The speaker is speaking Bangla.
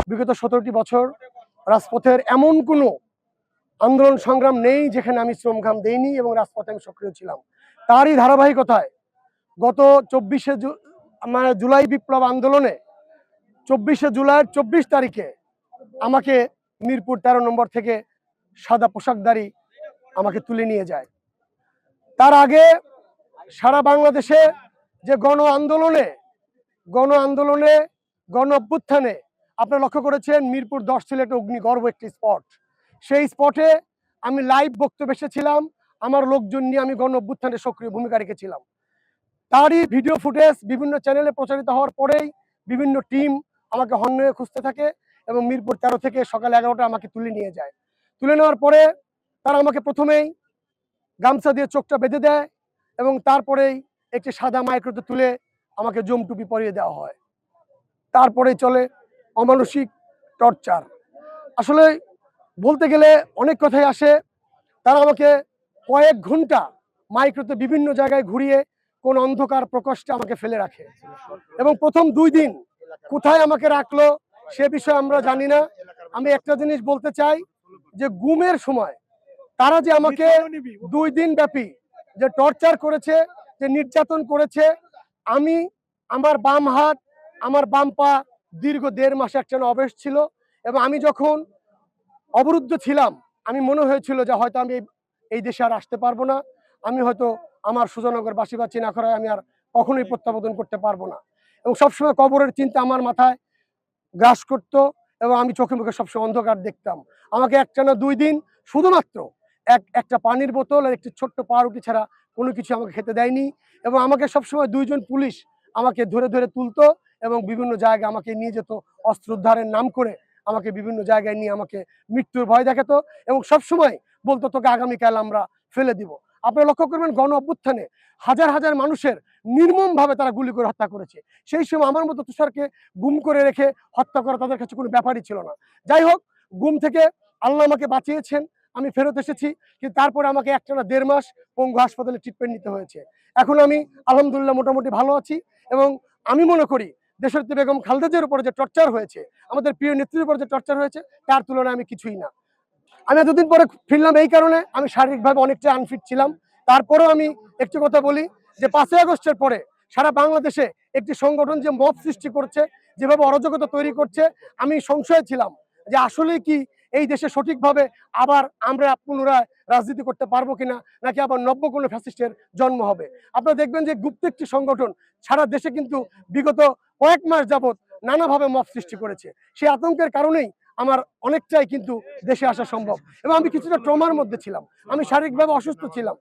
বিগত 17টি বছর রাজপথের এমন কোনো আন্দোলন সংগ্রাম নেই যেখানে আমি শ্রমঘাম দেইনি এবং রাজপথে আমি সক্রিয় ছিলাম। তারই ধারাবাহিকতায় গত 24শে জুলাই বিপ্লব আন্দোলনে 24শে জুলাইয়ের 24 তারিখে আমাকে মিরপুর 13 নম্বর থেকে সাদা পোশাকধারী আমাকে তুলে নিয়ে যায়। তার আগে সারা বাংলাদেশে যে গণ আন্দোলনে গণ অভ্যুত্থানে আপনারা লক্ষ্য করেছেন মিরপুর 10 ছিল একটা অগ্নিগর্ভ একটি স্পট। সেই স্পটে আমি লাইভ বক্তব্য এসেছিলাম, আমার লোকজন নিয়ে আমি গণ অভ্যুত্থানে সক্রিয় ভূমিকা রেখেছিলাম। তারই ভিডিও ফুটেজ বিভিন্ন চ্যানেলে প্রচারিত হওয়ার পরেই বিভিন্ন টিম আমাকে হন্যে খুঁজতে থাকে এবং মিরপুর 13 থেকে সকাল 11টা আমাকে তুলে নিয়ে যায়। তুলে নেওয়ার পরে তারা আমাকে প্রথমেই গামছা দিয়ে চোখটা বেঁধে দেয় এবং তারপরেই একটি সাদা মাইক্রোতে তুলে আমাকে জম টুপি পরিয়ে দেওয়া হয়। তারপরেই চলে অমানসিক টর্চার। আসলে বলতে গেলে অনেক কথাই আসে। তারা আমাকে কয়েক ঘন্টা মাইক্রোতে বিভিন্ন জায়গায় ঘুরিয়ে কোন অন্ধকার প্রকোষ্ঠে আমাকে ফেলে রাখে এবং প্রথম 2 দিন কোথায় আমাকে রাখলো সে বিষয়ে আমরা জানি না। আমি একটা জিনিস বলতে চাই যে গুমের সময় তারা যে আমাকে 2 দিন ব্যাপী যে টর্চার করেছে, যে নির্যাতন করেছে, আমি আমার বাম হাত আমার বাম পা দীর্ঘ 1.5 মাস একটানা অবশ ছিল এবং আমি যখন অবরুদ্ধ ছিলাম আমি মনে হয়েছিল যে হয়তো আমি এই দেশে আর আসতে পারবো না, আমি হয়তো আমার সুজনগর বাসি বা চিনাখরায় আমি আর কখনোই প্রত্যাবর্তন করতে পারবো না এবং সবসময় কবরের চিন্তা আমার মাথায় গ্রাস করত এবং আমি চোখে মুখে সবসময় অন্ধকার দেখতাম। আমাকে একটানা 2 দিন শুধুমাত্র একটা পানির বোতল আর একটি ছোট্ট পাউরুটি ছাড়া কোনো কিছু আমাকে খেতে দেয়নি এবং আমাকে সবসময় 2 জন পুলিশ আমাকে ধরে ধরে তুলতো এবং বিভিন্ন জায়গায় আমাকে নিয়ে যেত অস্ত্র উদ্ধারের নাম করে আমাকে বিভিন্ন জায়গায় নিয়ে আমাকে মৃত্যুর ভয় দেখাতো এবং সবসময় বলতো তোকে আগামীকাল আমরা ফেলে দিব। আপনারা লক্ষ্য করবেন গণ অভ্যুত্থানে হাজার হাজার মানুষের নির্মমভাবে তারা গুলি করে হত্যা করেছে। সেই সময় আমার মতো তুষারকে গুম করে রেখে হত্যা করা তাদের কাছে কোনো ব্যাপারই ছিল না। যাই হোক, গুম থেকে আল্লাহ আমাকে বাঁচিয়েছেন, আমি ফেরত এসেছি, কিন্তু তারপরে আমাকে একটানা 1.5 মাস পঙ্গু হাসপাতালে ট্রিটমেন্ট নিতে হয়েছে। এখন আমি আলহামদুলিল্লাহ মোটামুটি ভালো আছি এবং আমি মনে করি দেশনেত্রী বেগম খালেদা জিয়ার উপরে যে টর্চার হয়েছে, আমাদের প্রিয় নেত্রীর উপর যে টর্চার হয়েছে, তার তুলনায় আমি কিছুই না। আমি এতদিন পরে ফিরলাম এই কারণে আমি শারীরিকভাবে অনেকটা আনফিট ছিলাম। তারপরেও আমি একটি কথা বলি যে 5ই আগস্টের পরে সারা বাংলাদেশে একটি সংগঠন যে মব সৃষ্টি করছে, যেভাবে অরাজকতা তৈরি করছে, আমি সংশয়ে ছিলাম যে আসলে কি এই দেশে সঠিকভাবে আবার আমরা পুনরায় রাজনীতি করতে পারবো কিনা, নাকি আবার নব্য কোনো ফ্যাসিস্টের জন্ম হবে। আপনারা দেখবেন যে গুপ্ত একটি সংগঠন সারা দেশে কিন্তু বিগত কয়েক মাস যাবৎ নানাভাবে মব সৃষ্টি করেছে। সেই আতঙ্কের কারণেই আমার অনেকটাই কিন্তু দেশে আসা সম্ভব এবং আমি কিছুটা ট্রমার মধ্যে ছিলাম, আমি শারীরিকভাবে অসুস্থ ছিলাম।